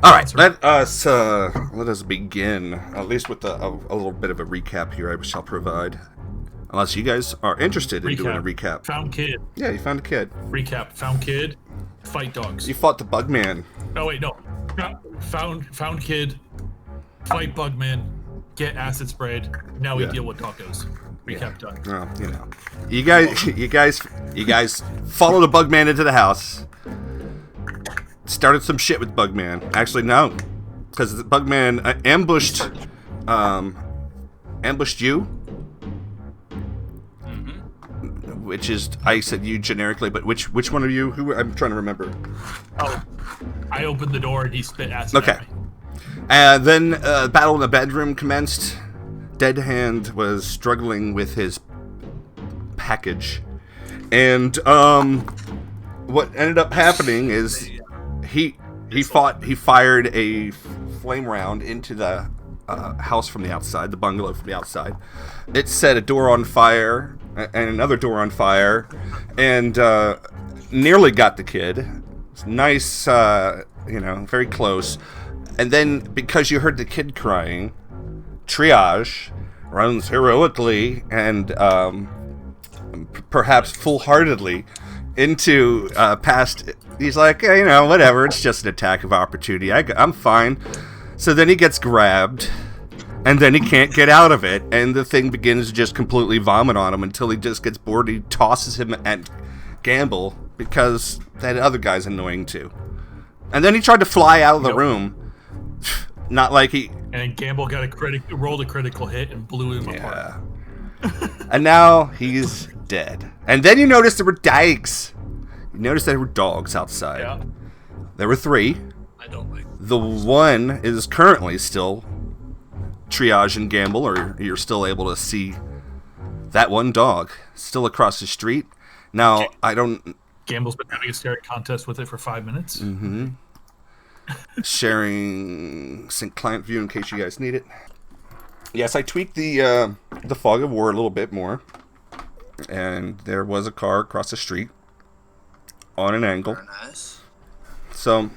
All right, let us begin, at least with a little bit of a recap here I shall provide. Unless you guys are interested in doing a recap. Found kid. Yeah, you found a kid. Recap. Found kid. Fight dogs. You fought the Bugman. Oh, wait, no. Found kid. Fight Bugman. Get acid sprayed. Now we deal with tacos. Recap done. Well, you know. You guys followed the Bugman into the house. Started some shit with Bugman. Actually, no. Because the Bugman ambushed you. Which is, I said you generically, but which one of you? Who I'm trying to remember. Oh, I opened the door and he spit acid at me. And then battle in the bedroom commenced. Dead Hand was struggling with his package, and what ended up happening is he fired a flame round into the house from the outside, the bungalow from the outside. It set a door on fire and another door on fire, and nearly got the kid. It's nice, very close. And then, because you heard the kid crying, Triage runs heroically and perhaps full-heartedly into past. He's like, whatever. It's just an attack of opportunity. I'm fine. So then he gets grabbed, and then he can't get out of it, and the thing begins to just completely vomit on him until he just gets bored. He tosses him at Gamble because that other guy's annoying too. And then he tried to fly out of the room. Not like he... And Gamble rolled a critical hit and blew him apart. And now he's dead. And then you notice there were dogs. You noticed there were dogs outside. Yeah. There were 3. I don't like them. The one is currently still Triage and Gamble, or you're still able to see that one dog still across the street. Now, I don't... Gamble's been having a staring contest with it for 5 minutes. Mm-hmm. Sharing sync client view in case you guys need it. Yes, I tweaked the fog of war a little bit more, and there was a car across the street on an angle. Very nice. So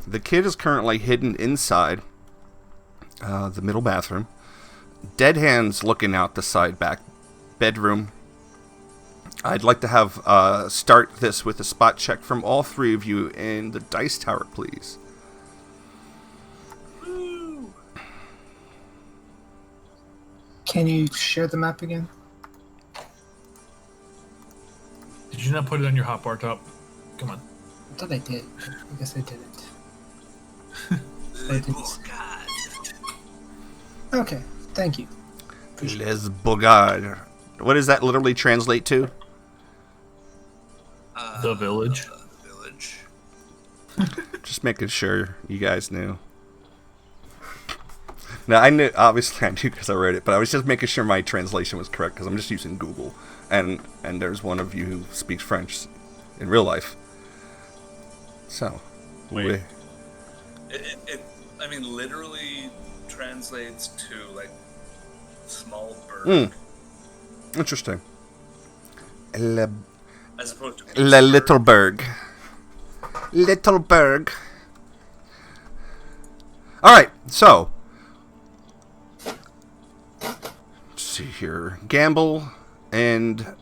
the kid is currently hidden inside the middle bathroom. Dead Hand's looking out the side back bedroom. I'd like to have start this with a spot check from all 3 of you in the dice tower, please. Woo. Can you share the map again? Did you not put it on your hotbar top? Come on. I thought I did. I guess I didn't. Oh, God. Okay, thank you. Les Bogards. What does that literally translate to? The village. The village. Just making sure you guys knew. Now, obviously I knew because I wrote it, but I was just making sure my translation was correct because I'm just using Google. And there's one of you who speaks French in real life. So, Wait. It literally translates to, like, small bird. Interesting. As opposed to... Little Berg. Little Berg. Alright, so. Let's see here. Gamble and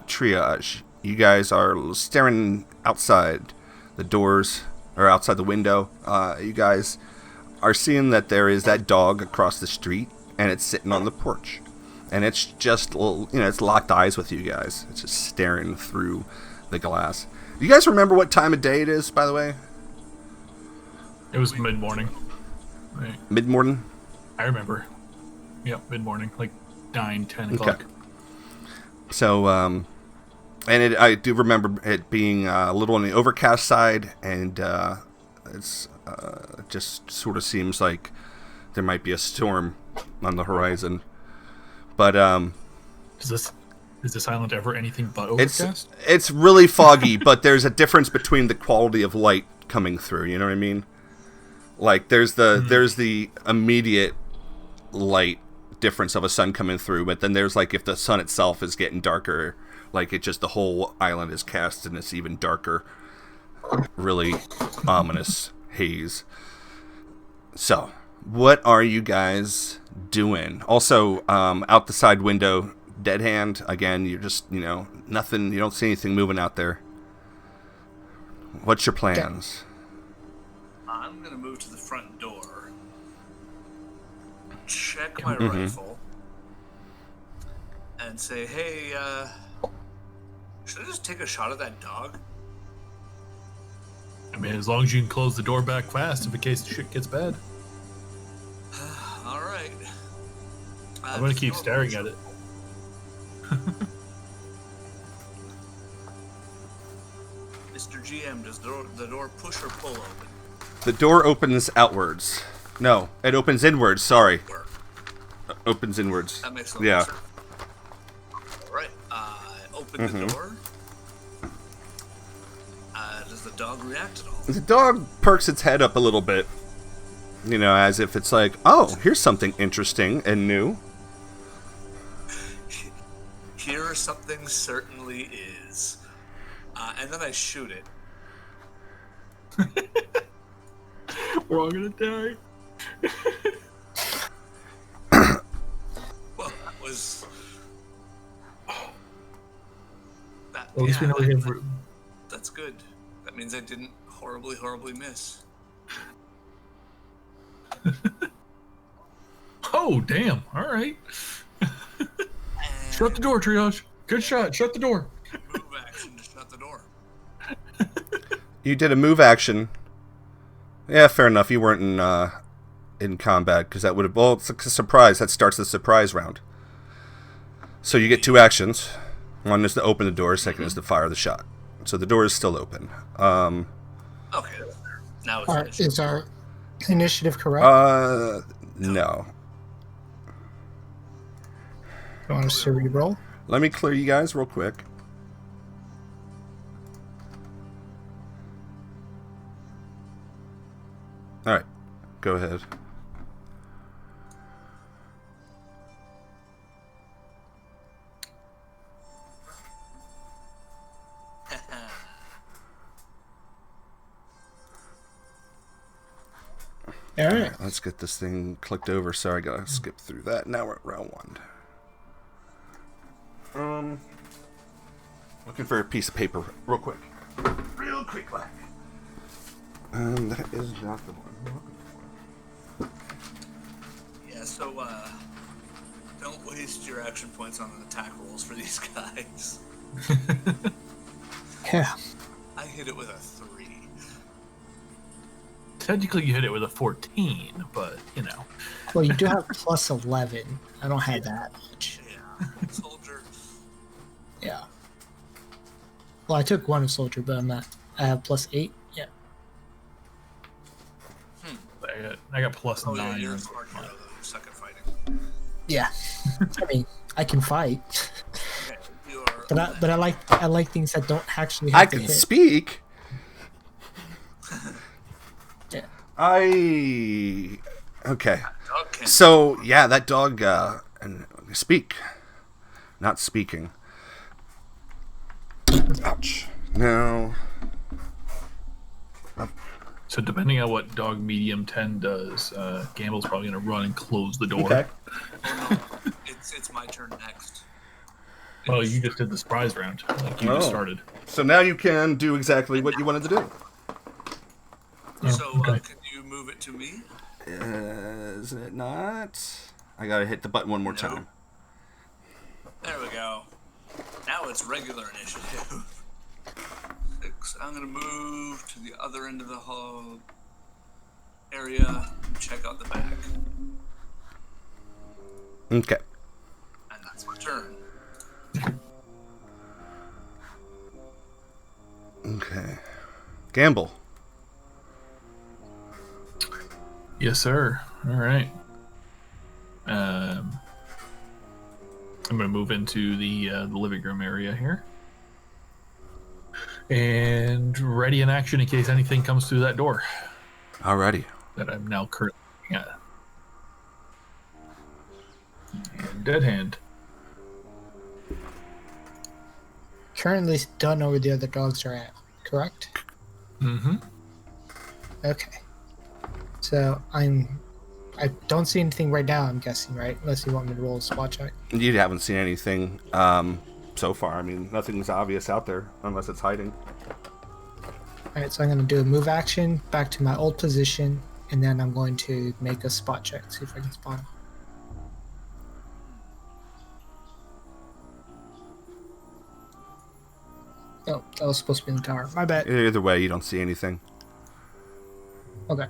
Triage. You guys are staring outside the doors, or outside the window. You guys are seeing that there is that dog across the street, and it's sitting on the porch. And it's just, it's locked eyes with you guys. It's just staring through the glass. Do you guys remember what time of day it is, by the way? It was mid-morning. Right. Mid-morning? I remember. Yep, mid-morning, like 9, 10 o'clock. Okay. So, I do remember it being a little on the overcast side, and it's just sort of seems like there might be a storm on the horizon. But is this island ever anything but overcast? It's really foggy, but there's a difference between the quality of light coming through. You know what I mean? Like there's the immediate light difference of a sun coming through, but then there's like if the sun itself is getting darker, like it just the whole island is cast and it's even darker. Really ominous haze. So, what are you guys doing? Also, out the side window, dead hand. Again, you're just, nothing. You don't see anything moving out there. What's your plans? I'm gonna move to the front door, check my rifle, and say, "Hey, should I just take a shot at that dog?" I mean, as long as you can close the door back fast in case shit gets bad. All right. I'm gonna keep staring at it. Mr. GM, does the door push or pull open? The door opens outwards. No, it opens inwards. Sorry. Opens inwards. That makes a little sense. All right. Open the door. Does the dog react at all? The dog perks its head up a little bit. As if it's like, oh, here's something interesting and new. Here something certainly is. And then I shoot it. We're all gonna die. Well, that was... That, At least we know we have room. That's good. That means I didn't horribly miss. Oh, damn. All right. Shut the door, Triage. Good shot. Shut the door. Move action to shut the door. You did a move action. Yeah, fair enough. You weren't in combat because that would have. Well, it's like a surprise. That starts the surprise round. So you get 2 actions. One is to open the door. Second is to fire the shot. So the door is still open. Okay. Now it's finished. Is our initiative correct? No. You want us to re-roll? Let me clear you guys real quick. All right, go ahead. All right. Let's get this thing clicked over. Sorry, I gotta skip through that. Now we're at round 1. Looking for a piece of paper, real quick. Real quick, like. That is not the one I'm looking for. Yeah, so, don't waste your action points on attack rolls for these guys. Yeah. I hit it with a 3. Technically, you hit it with a 14, but, Well, you do have plus 11. I don't have that much. Yeah, soldier. Yeah. Well, I took 1 of soldier, but I'm not. I have plus 8. Yeah. I got plus 9. Yeah, you're a smart hero, though. You suck at fighting. Yeah. I mean, I can fight. Okay, you are... But I like things that don't actually have I to can hit. speak. Yeah. Okay. Dog can't... So yeah, that dog and speak, not speaking. Ouch. No. So depending on what dog medium 10 does, Gamble's probably going to run and close the door. Okay. Oh, no. It's my turn next. Well, you just did the surprise round. Like you just started. So now you can do exactly what you wanted to do. So, okay. can you move it to me? Is it not? I gotta hit the button one more time. There we go. Now it's regular initiative. 6. I'm gonna move to the other end of the hall area and check out the back. Okay. And that's my turn. Okay. Gamble. Yes, sir. All right. I'm going to move into the living room area here. And ready in action in case anything comes through that door Alrighty. that I'm now currently looking at. And dead hand. Currently don't know where the other dogs are at, correct? Mm-hmm. Okay. So I don't see anything right now, I'm guessing, right? Unless you want me to roll a spot check. You haven't seen anything so far. I mean, nothing's obvious out there unless it's hiding. Alright, so I'm going to do a move action back to my old position, and then I'm going to make a spot check, see if I can spot him. Oh, that was supposed to be in the tower. My bad. Either way, you don't see anything. Okay.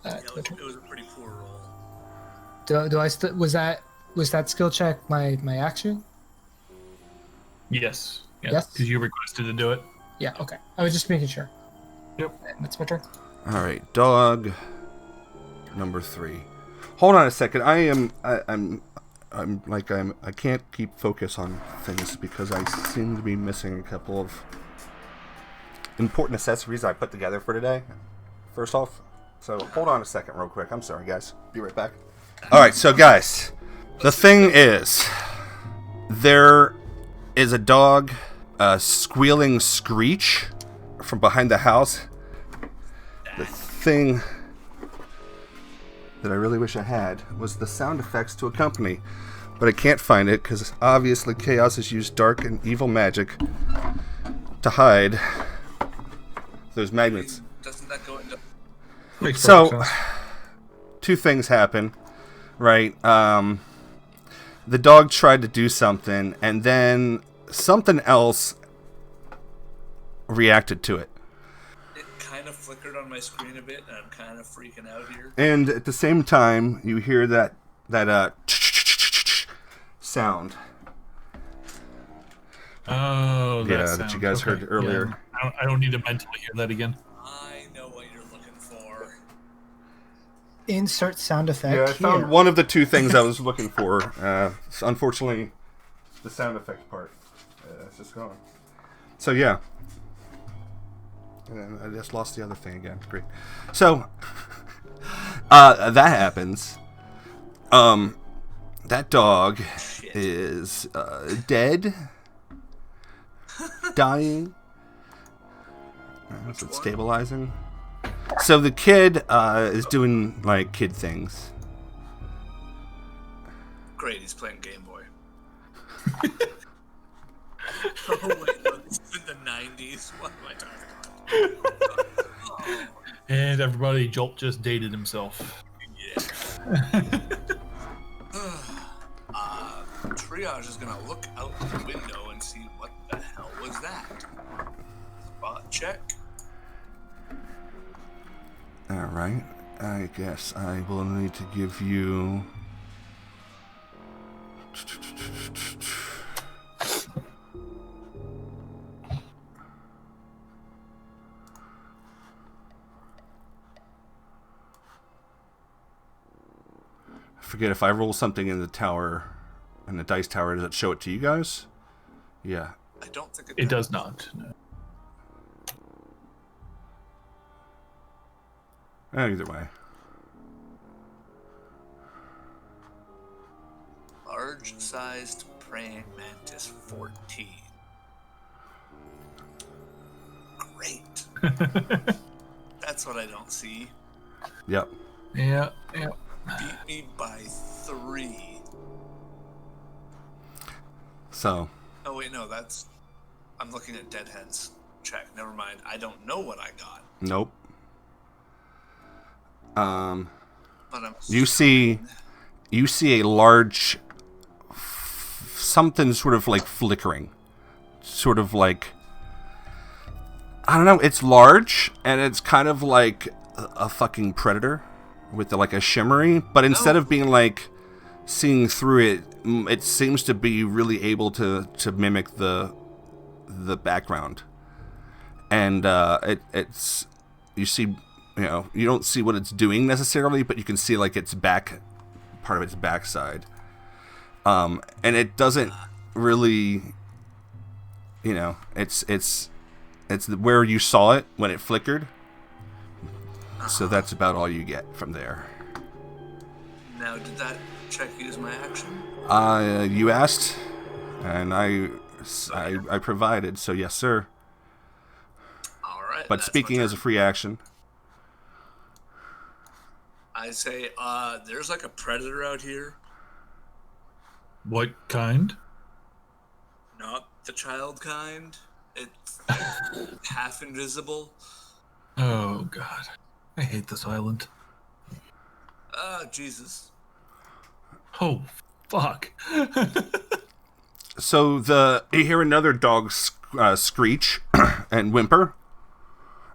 Yeah, it was a pretty poor roll. Was that skill check my action? Yes. Yes? Because you requested to do it. Yeah, okay. I was just making sure. Yep. That's my turn. All right, dog number 3. Hold on a second. I can't keep focus on things because I seem to be missing a couple of important accessories I put together for today. First off, so hold on a second real quick. I'm sorry, guys. Be right back. All right, so guys, the thing is, there is a dog squealing screech from behind the house. The thing that I really wish I had was the sound effects to accompany, but I can't find it because obviously Chaos has used dark and evil magic to hide those magnets. Doesn't that go into... Makes So, perfect sense. 2 things happen, right? The dog tried to do something, and then something else reacted to it. It kind of flickered on my screen a bit, and I'm kind of freaking out here. And at the same time, you hear that sound. Oh, that Yeah, sound. that you guys heard earlier. Yeah. I don't need to mentally hear that again. I know what you're looking for. Insert sound effect Yeah, I here. found one of the 2 things I was looking for. Unfortunately, the sound effect part is just gone. So yeah, and I just lost the other thing again. Great. So that happens. That dog is dead, dying. Is it stabilizing? So the kid is doing like kid things. Great, he's playing Game Boy. Oh wait, no, this is in the 90s. What am I talking about? Oh, And everybody, Jolt just dated himself. yeah. Triage is gonna look out the window and see what the hell was that. Spot check. Alright, I guess I will need to give you... I forget if I roll something in the tower, in the dice tower, does it show it to you guys? Yeah. I don't think It does not. No. Either way. Large-sized praying mantis 14. Great. That's what I don't see. Yep. Yeah. Beat me by 3. So, Oh wait, no, that's... I'm looking at Deadhead's check. Never mind. I don't know what I got. nope. But I'm... You see a large something sort of like flickering, sort of like, I don't know, it's large and it's kind of like a fucking predator with like a shimmery, but instead of being like seeing through it, it seems to be really able to mimic the background, and it's, you see, you don't see what it's doing necessarily, but you can see like its back, part of its backside, and it doesn't really, it's where you saw it when it flickered, so that's about all you get from there. Now, did that check use my action? You asked, and I provided, so yes, sir. All right. But that's speaking my as a turn. free action. I say, there's like a predator out here. What kind? Not the child kind. It's half invisible. Oh, God. I hate this island. Oh, Jesus. Oh, fuck. So you hear another dog screech and whimper,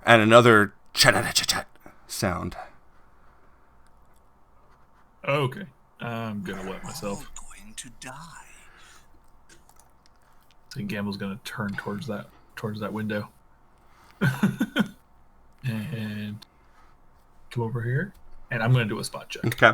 and another chat sound. Okay. I'm gonna wet myself. I'm going to die. I think Gamble's gonna turn towards that window. And come over here. And I'm gonna do a spot check. Okay.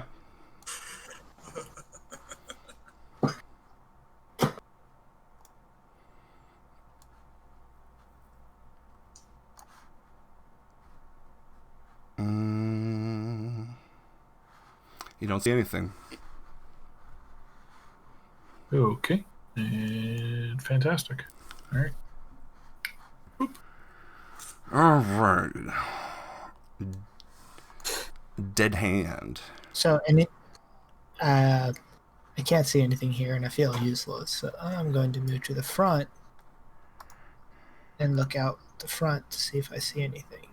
You don't see anything. Okay. And fantastic. All right. Boop. All right. Dead hand. So, I can't see anything here, and I feel useless. So I'm going to move to the front and look out the front to see if I see anything.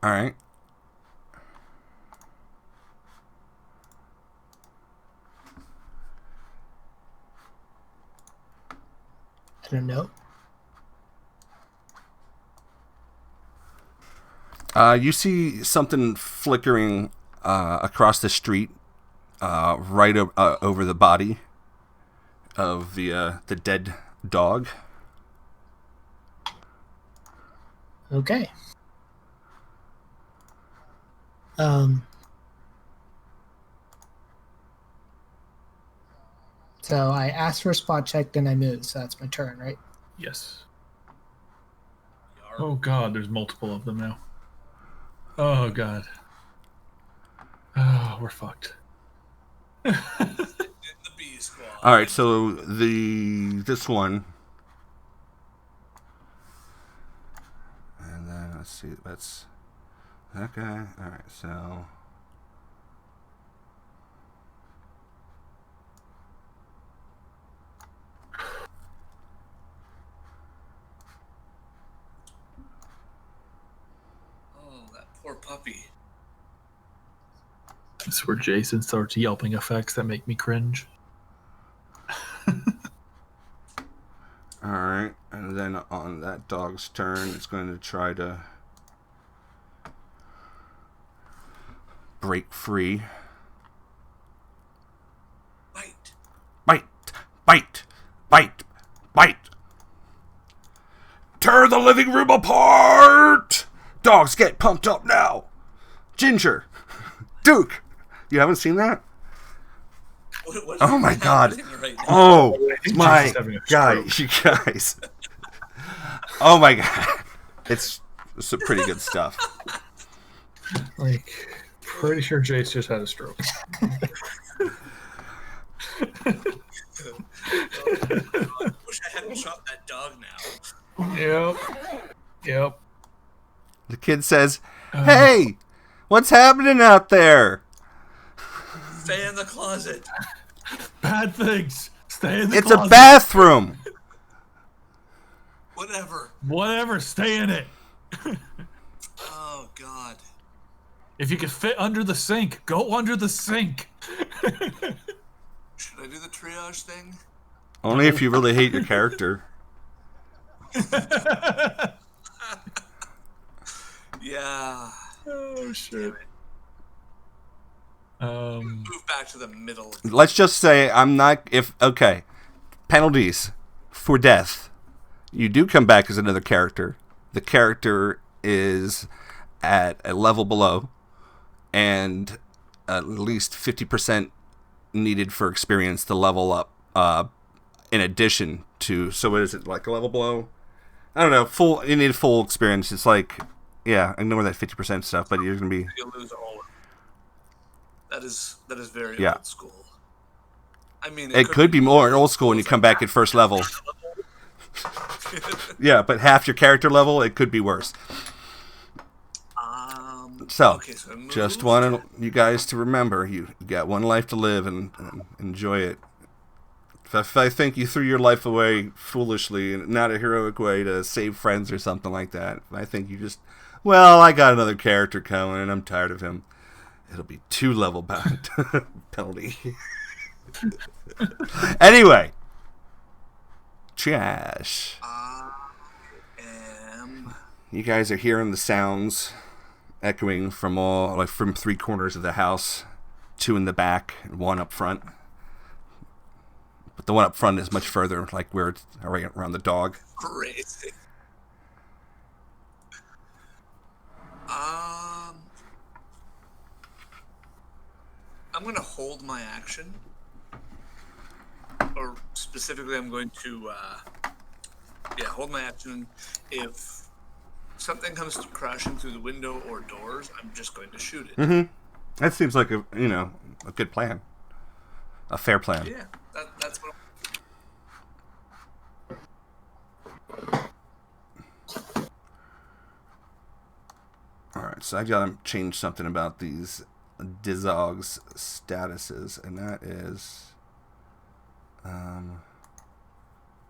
All right. I don't know. You see something flickering across the street, right over the body of the dead dog. Okay. So I asked for a spot check, then I moved, so that's my turn, right? Yes. Oh, God, there's multiple of them now. Oh, God. Oh, we're fucked. The B squad. All right, so this one, and then let's see, that's that guy. All right, so Oh, that poor puppy. This is where Jason starts yelping effects that make me cringe. all right, and then on that dog's turn, it's going to try to break free. Bite. Bite, bite, bite, bite. Tear the living room apart! Dogs, get pumped up now! Ginger! Duke! You haven't seen that? What Oh my god. Right now? Oh my Jason's having a god, stroke. you guys. Oh my god. It's some pretty good stuff. Like, pretty sure Jace just had a stroke. I wish I hadn't shot that dog now. Yep. The kid says, "Hey, what's happening out there?" Stay in the closet. Bad things. Stay in the It's closet. a bathroom. Whatever. Stay in it. Oh, God. If you can fit under the sink, go under the sink. Should I do the triage thing? Only if you really hate your character. Yeah. Oh, shit. Move back to the middle. Let's just say okay. Penalties for death. You do come back as another character. The character is at a level below, and at least 50% needed for experience to level up. In addition to, so what is it, like a level below? I don't know. You need full experience. It's like, yeah, ignore that 50% stuff, but you're gonna be. You'll lose all of it. That is very Yeah. old school. I mean, It could be more old school when you come back at first level. Yeah, but half your character level, it could be worse. So, Okay, so I just moved. wanted you guys to remember, you got one life to live and enjoy it. If I think you threw your life away foolishly, and not a heroic way to save friends or something like that, I think you just, well, I got another character coming and I'm tired of him. It'll be 2 level bound penalty. Anyway, trash. You guys are hearing the sounds echoing from from 3 corners of the house, 2 in the back and 1 up front. But the one up front is much further, like where it's right around the dog. Crazy. I'm gonna hold my action, or specifically, I'm going to hold my action. If something comes crashing through the window or doors, I'm just going to shoot it. Mm-hmm. That seems like a good plan, a fair plan. Yeah, that's what. Alright, so I gotta change something about these Dizog's statuses, and that is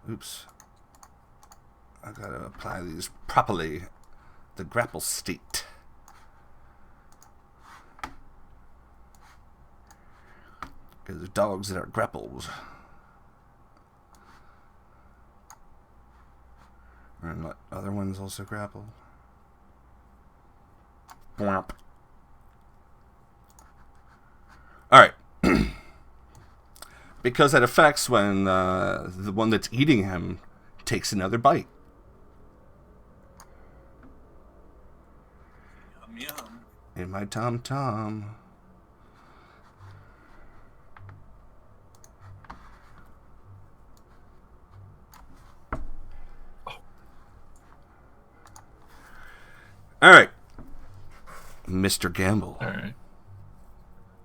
oops. I gotta apply these properly. The grapple state. Because there's dogs that are grappled. And what other ones also grapple? Bwomp. Alright. Because that affects when the one that's eating him takes another bite. Yum yum. In my tom-tom. Alright. Mr. Gamble. All right.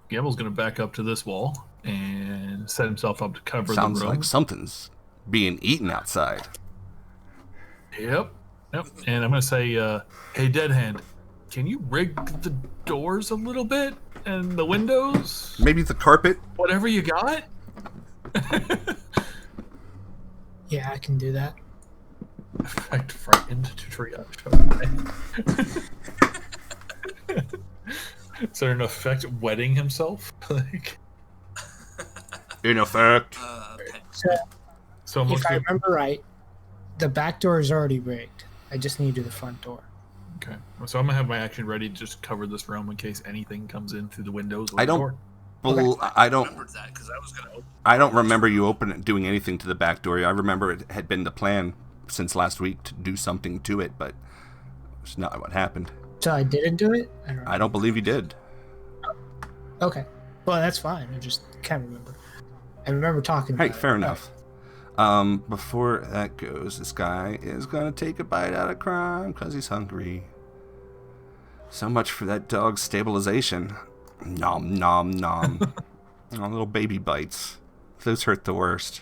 Gamble's going to back up to this wall and set himself up to cover Sounds the room. like something's being eaten outside. Yep. And I'm going to say, hey, Dead Hand, can you rig the doors a little bit and the windows? Maybe the carpet? Whatever you got? Yeah, I can do that. Effect frightened to triage. Okay. Is there an effect wetting himself? Like, In effect. Okay. so If most I of, remember right, the back door is already rigged. I just need to do the front door. okay. So I'm gonna have my action ready to just cover this room in case anything comes in through the windows or I the don't- door. I don't. Remembered that because I was gonna open. I don't remember you doing anything to the back door. I remember it had been the plan since last week to do something to it, but it's not what happened. So I didn't do it? I don't know. I don't believe you did. Okay. Well, that's fine. I just can't remember. I remember talking about Hey, it. fair enough. Before that goes, this guy is gonna take a bite out of crime because he's hungry. So much for that dog's stabilization. Nom nom nom. Oh, little baby bites. Those hurt the worst.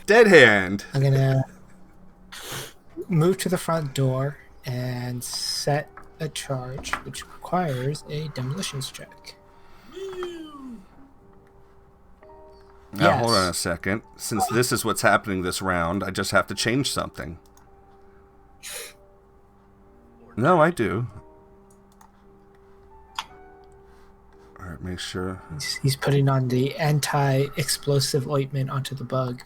Dead Hand. I'm gonna move to the front door and set a charge, which requires a demolitions check. Now, hold Yes. on a second. Since this is what's happening this round, I just have to change something. No, I do. Alright, make sure. He's putting on the anti-explosive ointment onto the bug.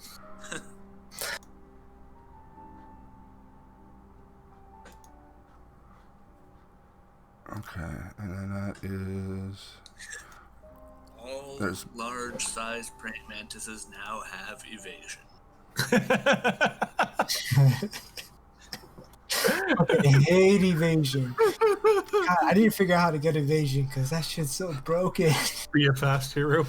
Okay, and then that is... All There's- large-sized praying mantises now have evasion. I hate evasion. God, I didn't figure out how to get evasion because that shit's so broken. Be a fast hero.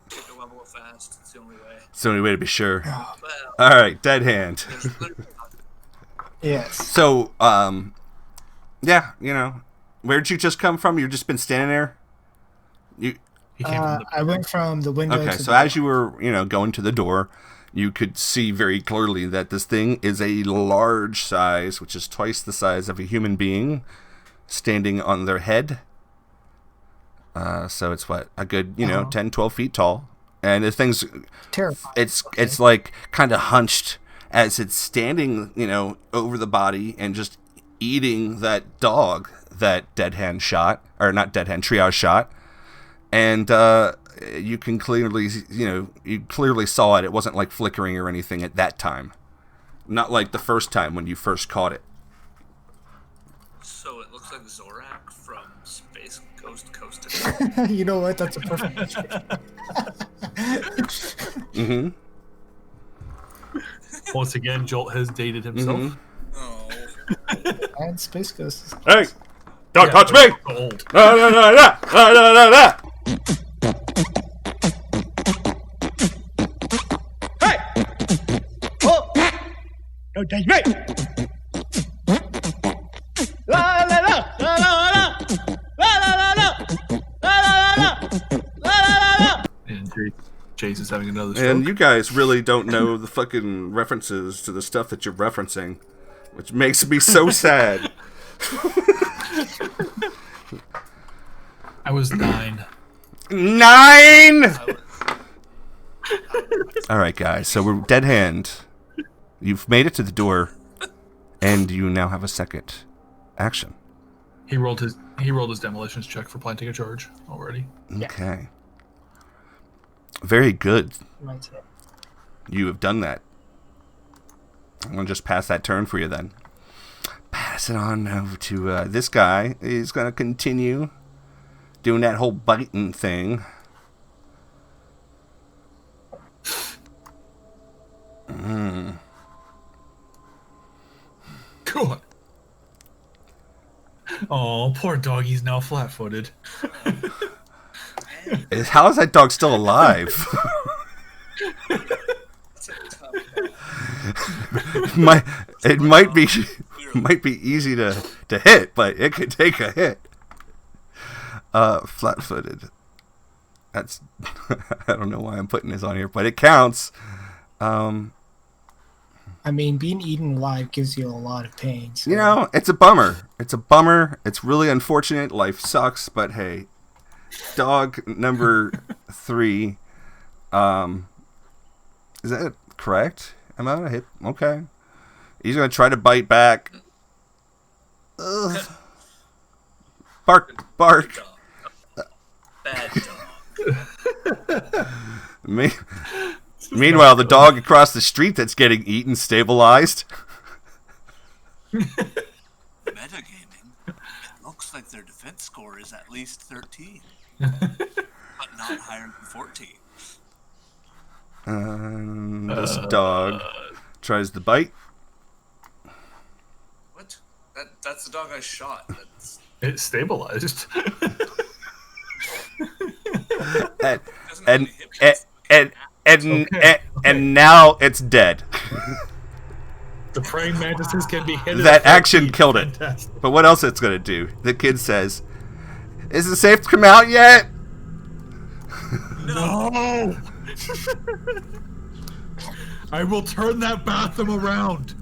Take a level of fast. It's the only way. It's the only way to be sure. Well, Alright, Dead Hand. there's literally Yes. So, yeah, you know, where'd you just come from? You've just been standing there? He came from the I went from the window Okay, to so the as you were, going to the door, you could see very clearly that this thing is a large size, which is twice the size of a human being, standing on their head. So it's what, a good, 10, 12 feet tall. And the thing's Terrifying. It's like kind of hunched as it's standing, over the body and just eating that dog that Triage shot. And you can clearly, you clearly saw it. It wasn't like flickering or anything at that time. Not like the first time when you first caught it. So it looks like Zorak from Space Coast to Coast. You know what? That's a perfect picture. Mm-hmm. Once again, Jolt has dated himself. Mm-hmm. Oh. And Space Ghost is Hey! Don't touch me! Old. No. Hey! Oh! Don't touch me! La la la la la la la la la la la. And Chase is having another stroke. And you guys really don't know the fucking references to the stuff that you're referencing, which makes me so sad. I was 9. 9! Alright, guys, so we're dead hand. You've made it to the door, and you now have a second action. He rolled his demolitions check for planting a charge already. Okay. Very good. Mine's hit. You have done that. I'm going to just pass that turn for you then. Pass it on over to this guy. He's going to continue doing that whole biting thing. God. Oh, poor doggy's now flat-footed. How is that dog still alive? That's a tough call. It might be easy to hit, but it could take a hit. Flat-footed. That's I don't know why I'm putting this on here, but it counts. I mean, being eaten alive gives you a lot of pain. So. It's a bummer. It's really unfortunate. Life sucks, but hey. Dog number 3. Is that correct? Am I on a hit? Okay. He's going to try to bite back. Ugh. Bark. Bad dog. Meanwhile, the dog across the street that's getting eaten stabilized. Metagaming. It looks like their defense score is at least 13, but not higher than 14. This dog tries to bite. What? That's the dog I shot. It stabilized. And now it's dead. The praying mantises can be hit. That action killed it. Fantastic. But what else it's going to do? The kid says, "Is it safe to come out yet?" No! I will turn that bathroom around.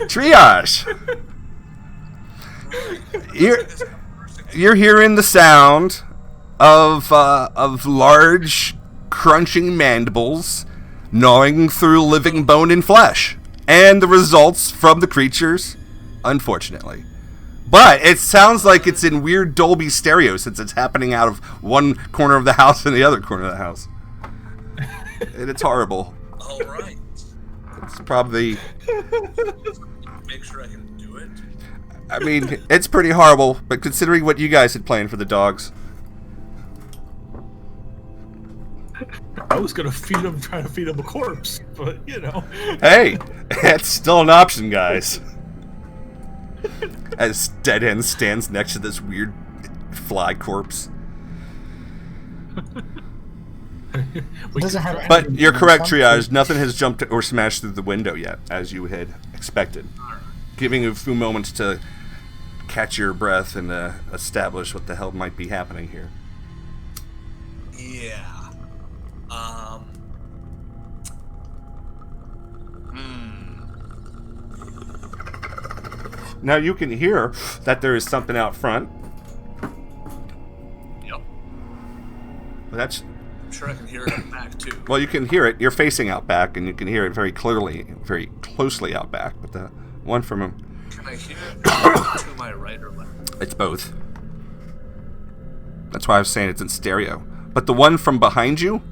Triage. You're hearing the sound of large, crunching mandibles gnawing through living bone and flesh, and the results from the creatures, unfortunately. But it sounds like it's in weird Dolby stereo since it's happening out of one corner of the house and the other corner of the house. And it's horrible. All right. It's probably... Make sure I can do it. I mean, it's pretty horrible, but considering what you guys had planned for the dogs... I was gonna try to feed him a corpse, but Hey, that's still an option, guys. As Dead End stands next to this weird fly corpse. But you're correct, Triage. Nothing has jumped or smashed through the window yet, as you had expected. Giving you a few moments to catch your breath and establish what the hell might be happening here. Yeah. Now you can hear that there is something out front. Yep. But that's... I'm sure I can hear it back too. Well, you can hear it. You're facing out back, and you can hear it very clearly, very closely out back. But the one from him... Can I hear it to my right or left? It's both. That's why I was saying it's in stereo. But the one from behind you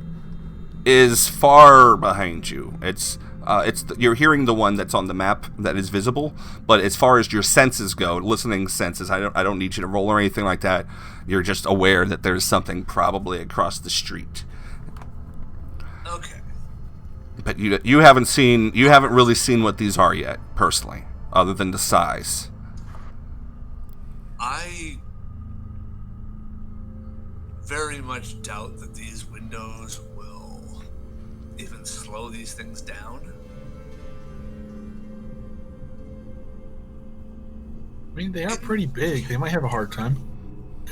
is far behind you. You're hearing the one that's on the map that is visible, but as far as your senses go, listening senses, I don't need you to roll or anything like that. You're just aware that there's something probably across the street. Okay. But you haven't really seen what these are yet, personally, other than the size. I very much doubt that these windows will even slow these things down. I mean, they are pretty big. They might have a hard time.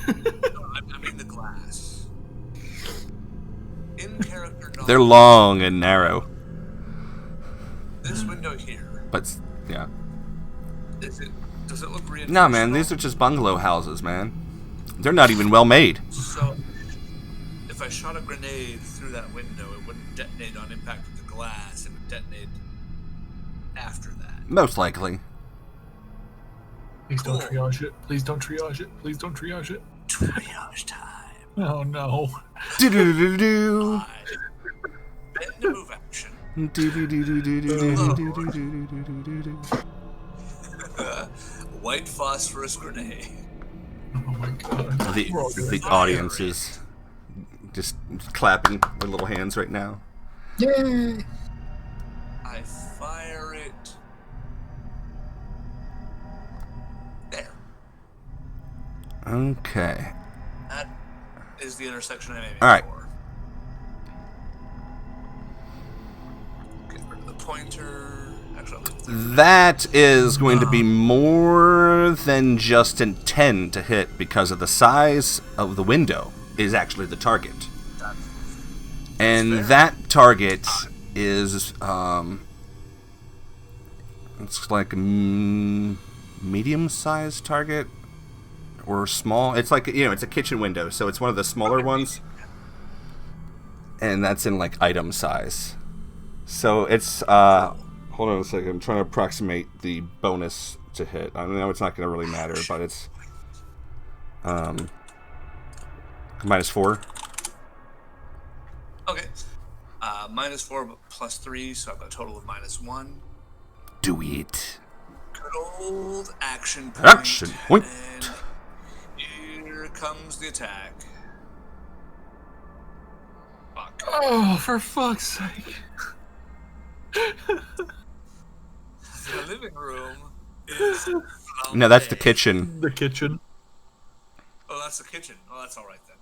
No, I mean the glass. In character knowledge. They're long and narrow. This window here. But, yeah. Does it look reinforced? No, man, these are just bungalow houses, man. They're not even well made. So, if I shot a grenade through that window, it wouldn't detonate on impact with the glass. It would detonate after that. Most likely. Please don't triage it. Please don't triage it. Please don't triage it. Triage time. Oh, no. Do-do-do-do-do. Bend to move action. White phosphorus grenade. Oh, my God. The audience is just clapping their little hands right now. Yay! I fire it. There. Okay. That is the intersection I'm aiming All right. for. Get rid of the pointer. Actually, I'll leave it there. That is going to be more than just a 10 to hit because of the size of the window is actually the target. And fair. that target is, it's like a medium-sized target or small. It's like, it's a kitchen window, so it's one of the smaller ones. And that's in like item size. So it's, hold on a second. I'm trying to approximate the bonus to hit. I know it's not going to really matter, but it's -4. Okay. -4 but +3, so I've got a total of -1. Do it. Good old action point. Action point. And here comes the attack. Fuck. Oh, for fuck's sake. The living room is... No, that's the kitchen. The kitchen. Oh, that's the kitchen. Oh, that's alright then.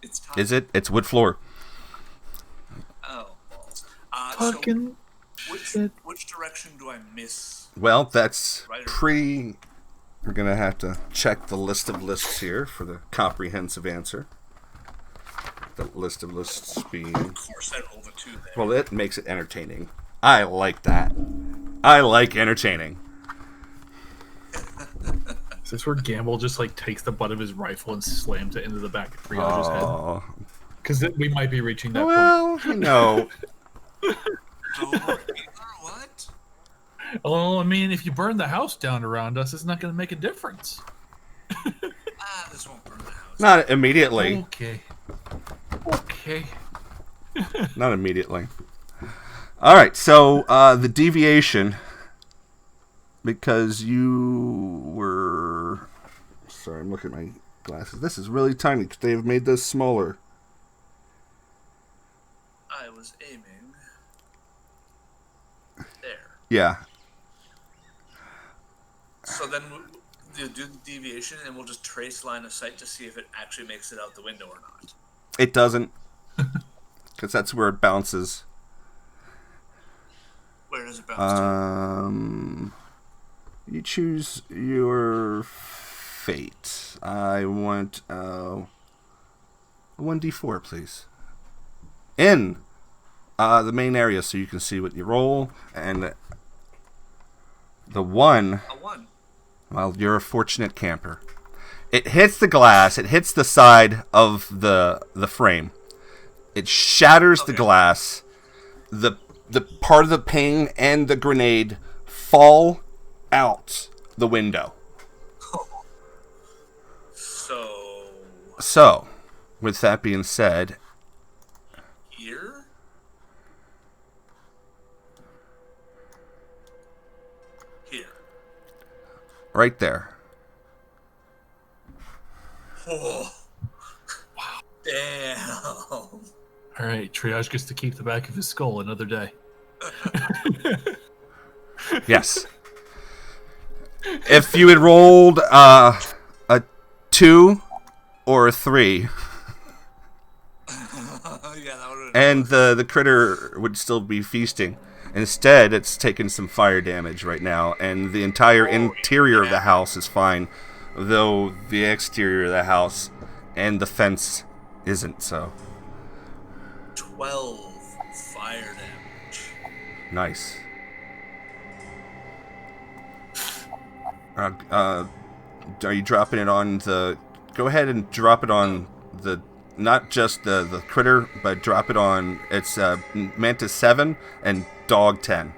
It's time. Is it? It's wood floor. Oh, balls. Fucking So shit. which direction do I miss? Well, that's Right. pretty... We're going to have to check the list of lists here for the comprehensive answer. The list of lists being... Of course I rolled a 2 there. Well, it makes it entertaining. I like that. I like entertaining. Is this where Gamble just like takes the butt of his rifle and slams it into the back of Triage's head? Oh. Because we might be reaching that point. Well, you know. What? Well, I mean, if you burn the house down around us, it's not going to make a difference. This won't burn the house. Not immediately. Okay. Okay. Not immediately. All right, so the deviation, because you were... Sorry, I'm looking at my glasses. This is really tiny because they've made this smaller. I was aiming. There. Yeah. So then you do the deviation and we'll just trace line of sight to see if it actually makes it out the window or not. It doesn't. Because that's where it bounces. Where does it bounce to? You choose your fate. I want a 1d4, please. In the main area so you can see what you roll. And The 1. A 1. Well, you're a fortunate camper. It hits the glass. It hits the side of the frame. It shatters the glass. The part of the pane and the grenade fall out the window. So, with that being said, here? Here. Right there. Oh. Wow. Damn. All right, Triage gets to keep the back of his skull another day. Yes. If you had rolled a 2 or a 3, and the critter would still be feasting. Instead, it's taken some fire damage right now, and the entire interior of the house is fine, though the exterior of the house and the fence isn't so. 12 fire damage. Nice. Are you dropping it on the... Go ahead and drop it on the... Not just the critter, but drop it on... It's Mantis 7 and Dog 10.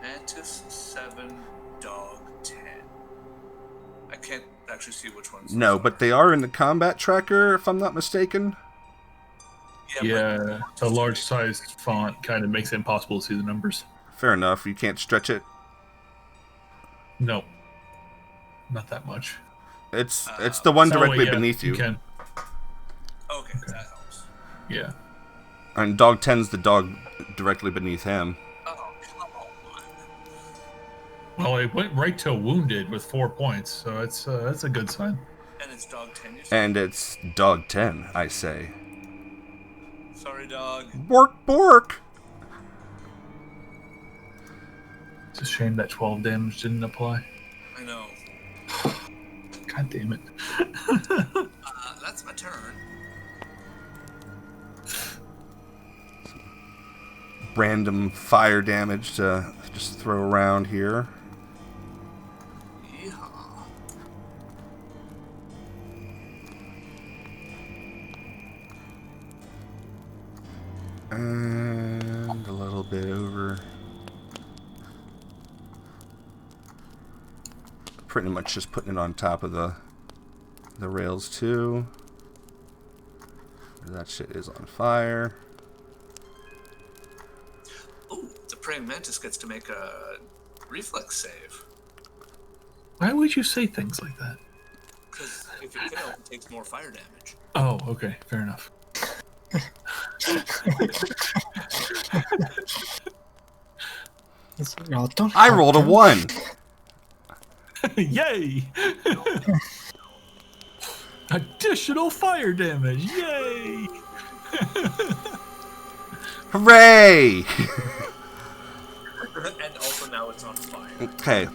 Mantis 7, Dog 10. I can't actually see which ones. No, but they are in the combat tracker, if I'm not mistaken. Yeah, a large-sized font kind of makes it impossible to see the numbers. Fair enough. You can't stretch it. No, not that much. It's the one directly yeah, beneath you. Can. Okay, that helps. Yeah. And Dog 10's the dog directly beneath him. Oh, come on. Well, it went right to wounded with 4 points, so that's a good sign. And it's Dog 10, you said? And it's Dog 10, I say. Sorry, dog. Bork, bork! It's a shame that 12 damage didn't apply. I know. God damn it. That's my turn. Random fire damage to just throw around here. Yeehaw. And a little bit over. Pretty much just putting it on top of the rails too. That shit is on fire. Ooh, the praying mantis gets to make a reflex save. Why would you say things like that? Because if it fails, it takes more fire damage. Oh, okay, fair enough. I rolled a 1. Yay! Additional fire damage! Yay! Hooray! And also now it's on fire. Okay.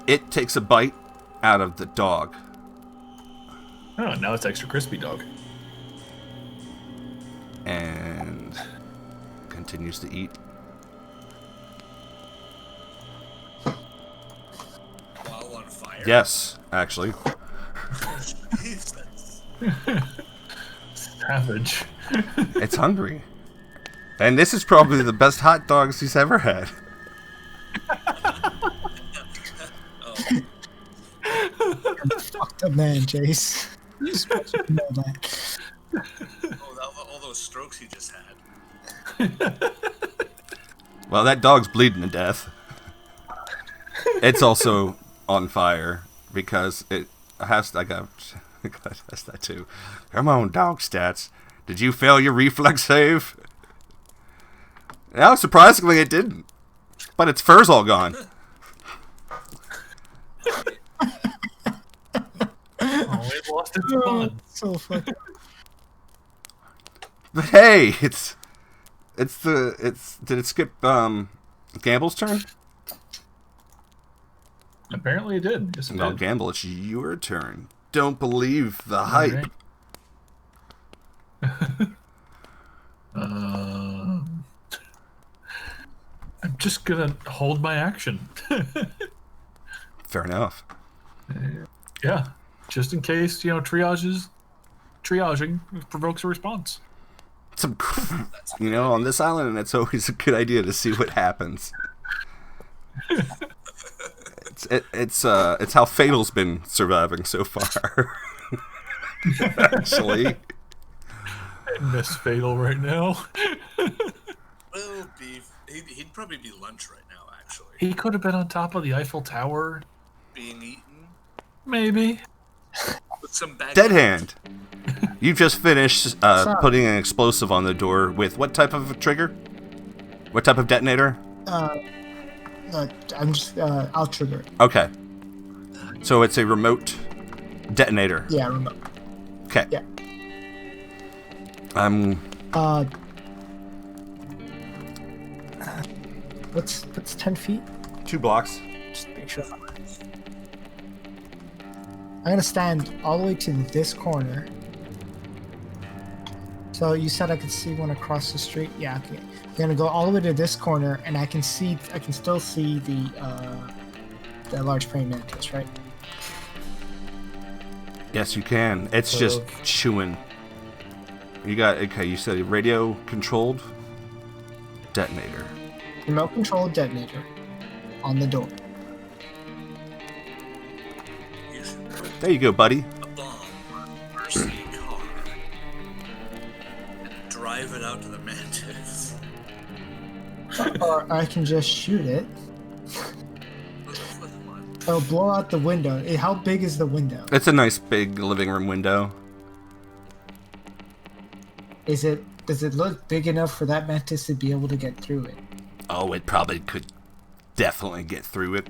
It takes a bite out of the dog. Oh, now it's extra crispy dog. And continues to eat. While on fire? Yes, actually. Jesus. Savage. It's hungry. And this is probably the best hot dogs he's ever had. Fucked up man, Jace. You're supposed to know that. All those strokes he just had. Well, that dog's bleeding to death. It's also on fire because it has. I got that's that too. Come on, dog stats. Did you fail your reflex save? No, surprisingly, it didn't. But its fur's all gone. Oh, it lost its Oh, fun. so fucked up. But hey, did it skip Gamble's turn? Apparently it did. Yes, it Well, did. Gamble, it's your turn. Don't believe the hype. Right. I'm just gonna hold my action. Fair enough. Yeah, just in case triaging provokes a response. On this island, it's always a good idea to see what happens. It's how Fatal's been surviving so far. Actually, I miss Fatal right now. Well, he'd probably be lunch right now, actually. He could have been on top of the Eiffel Tower. Being eaten. Maybe. With some bad Dead Hand. You just finished putting an explosive on the door with what type of trigger? What type of detonator? I'm just I'll trigger it. Okay. So it's a remote detonator. Yeah, remote. Okay. Yeah. What's 10 feet? 2 blocks. Just make sure. I'm gonna stand all the way to this corner. So you said I could see one across the street. Yeah, okay. I'm gonna go all the way to this corner, and I can still see the large praying mantis, right? Yes, you can. It's just chewing. You said a radio controlled detonator. Remote control detonator on the door. There you go, buddy. A bomb or a car and drive it out to the mantis. Or I can just shoot it. It'll blow out the window. How big is the window? It's a nice big living room window. Does it look big enough for that mantis to be able to get through it? Oh, it probably could definitely get through it.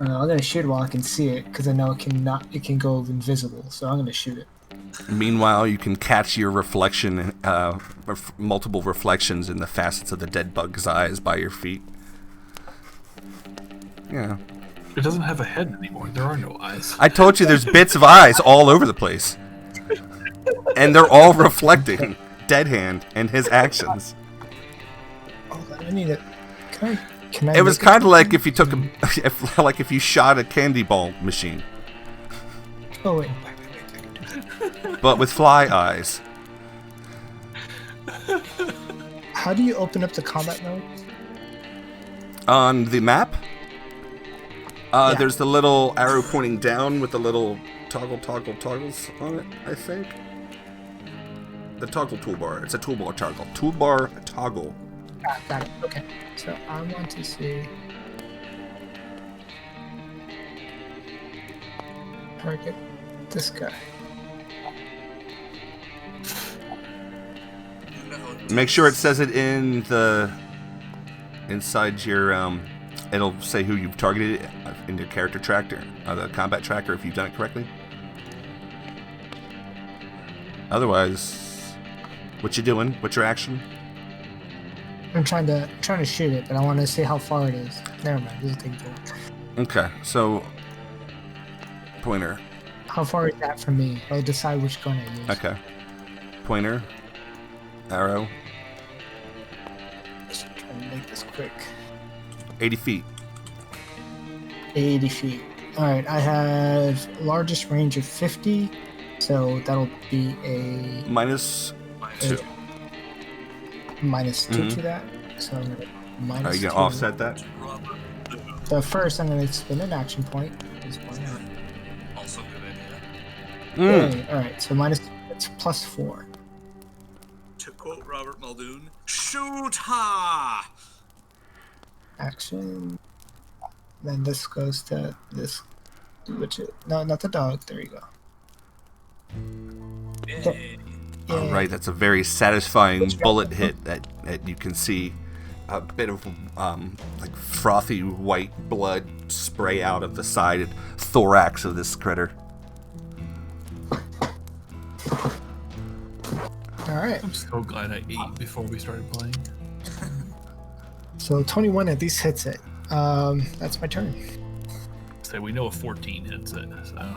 I'm gonna shoot it while I can see it, because I know it can go invisible, so I'm gonna shoot it. Meanwhile, you can catch your reflection, multiple reflections in the facets of the dead bug's eyes by your feet. Yeah. It doesn't have a head anymore. There are no eyes. I told you there's bits of eyes all over the place. And they're all reflecting Dead Hand and his actions. Oh, I need it. Can I It was kind of like if you took if you shot a candy ball machine, Oh, wait. but with fly eyes. How do you open up the combat mode? On the map, Yeah. there's the little arrow pointing down with the little toggles on it, I think. The toggle toolbar. It's a toolbar toggle. Toolbar toggle. Got it. Okay. So I want to see. Target this guy. Make sure it says it in the inside your it'll say who you've targeted in your character tracker, the combat tracker, if you've done it correctly. Otherwise, what you doing? What's your action? I'm trying to shoot it, but I want to see how far it is. Never mind. This is taking too long. Okay, so pointer. How far is that from me? I'll decide which gun I use. Okay, pointer, arrow. Just trying to make this quick. 80 feet. 80 feet. Alright, I have largest range of 50, so that'll be a Minus 2. minus 2 to that. So I'm gonna minus Are you gonna 2. offset that? So first I'm gonna spin an action point. Just one out. Also good idea. Yay. Alright, so it's plus 4. To quote Robert Muldoon, shoot ha! Action. Then this goes to this, no, not the dog. There you go. Yay. All right, that's a very satisfying bullet hit that you can see a bit of like frothy white blood spray out of the side and thorax of this critter. All right. I'm so glad I ate before we started playing. So 21 at least hits it. That's my turn. So we know a 14 hits it. So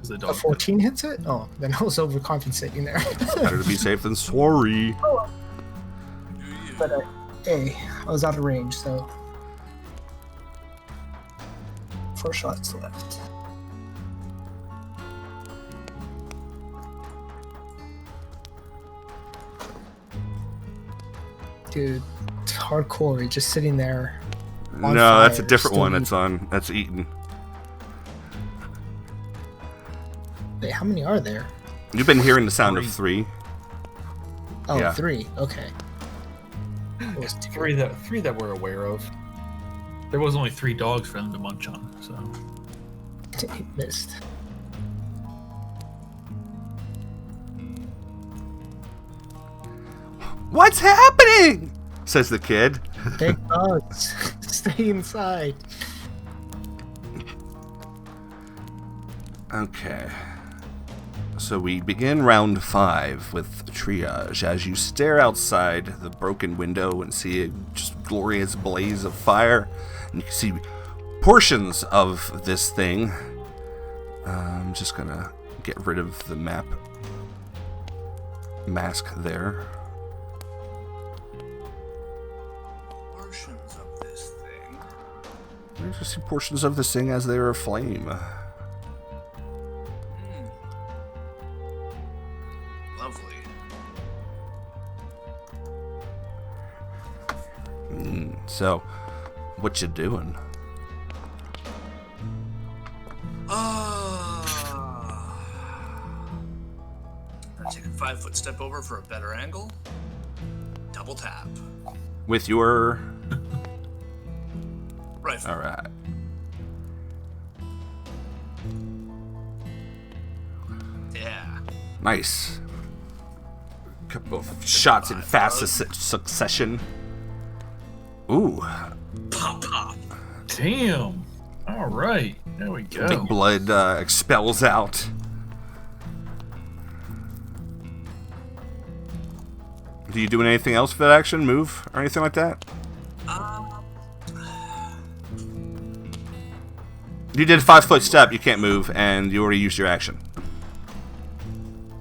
is the dog A 14 hits it? Oh, then I was overcompensating there. Better to be safe than sorry. but hey, I was out of range, so 4 shots left. Dude, it's hardcore. You're just sitting there. No, On that's a fire, different still one. eating. That's Eaton. Wait, how many are there? You've been hearing the sound of 3. Oh, Yeah. 3. Okay. It was 2. Three that we're aware of. There was only 3 dogs for them to munch on, so. He missed. What's happening? Says the kid. Big bugs. Stay inside. Okay. So we begin round 5 with triage. As you stare outside the broken window and see a just glorious blaze of fire, and you can see portions of this thing. I'm just gonna get rid of the map mask there. Portions of this thing. You just see portions of this thing as they are aflame. Lovely. So, what you doing? I take a 5-foot step over for a better angle. Double tap. With your... Rifle. Alright. Yeah. Nice. Couple of shots in fast succession. Ooh. Pop, pop. Damn. All right. There we go. Big blood expels out. Do you do anything else for that action? Move or anything like that? You did a 5-foot step, you can't move, and you already used your action.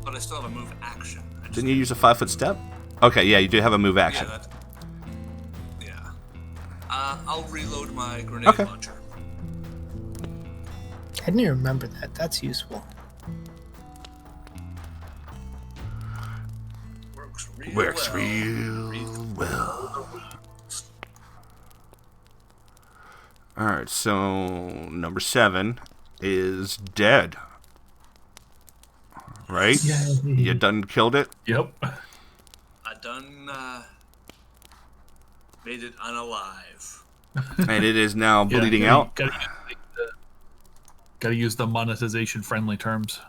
But I still have a move action. Didn't you use a 5-foot step? Okay, yeah, you do have a move action. Yeah. I'll reload my grenade Okay. launcher. I didn't even remember that. That's useful. Works real Real well. Alright, so number 7 is dead. Right? Yay. You done killed it? Yep. I done made it unalive. And it is now Yeah, bleeding out? Gotta use the monetization friendly terms.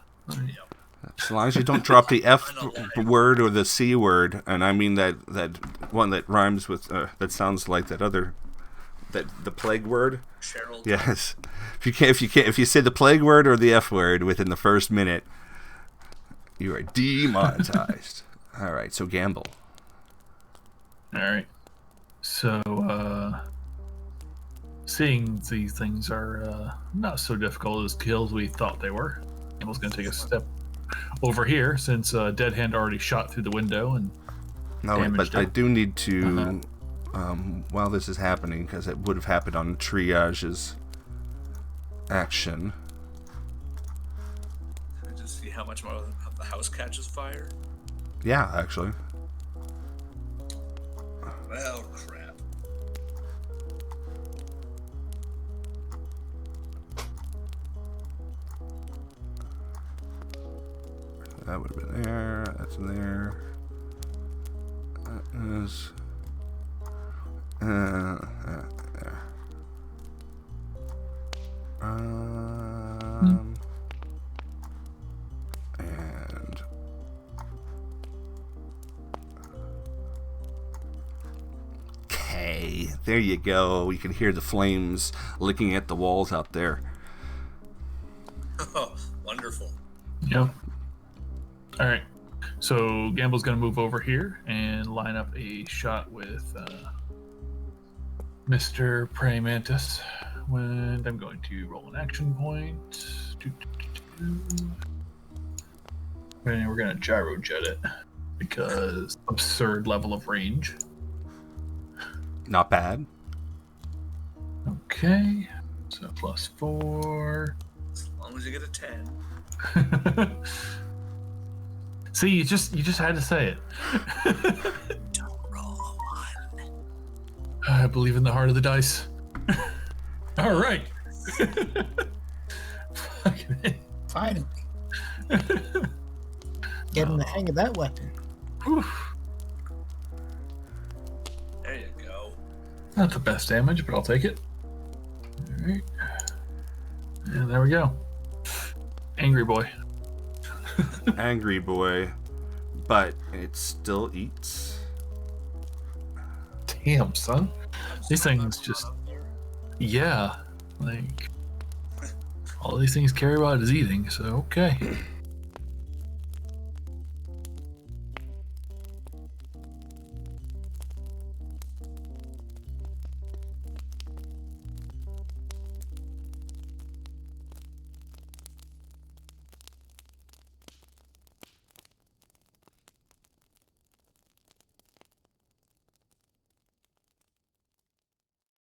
As long as you don't drop the F word or the C word, and I mean that one that rhymes with, that sounds like that other, the plague word. Cheryl. Yes. If you say the plague word or the F word within the first minute, you are demonetized. All right, so gamble. All right. So, seeing these things are not so difficult as kills we thought they were, I was going to take a step over here since Dead Hand already shot through the window and No, damaged but I it. do need to, while this is happening, because it would have happened on Triage's action. Can I just see how much more of the house catches fire? Yeah, actually. Well, crap. That would have been there. That's there. That is. There. And. Okay, there you go. You can hear the flames licking at the walls out there. Oh, wonderful. Yep. All right. So Gamble's going to move over here and line up a shot with Mr. Praying Mantis. And I'm going to roll an action point. And we're going to gyro jet it because absurd level of range. Not bad. Okay. So +4. As long as you get a 10. See, you just had to say it. Don't roll a 1. I believe in the heart of the dice. All right. Finally. Getting the hang of that weapon. There you go. Not the best damage, but I'll take it. All right. And there we go. Angry boy. Angry boy, but it still eats. Damn, son. These things just... Yeah. Like... All these things care about is eating, so okay.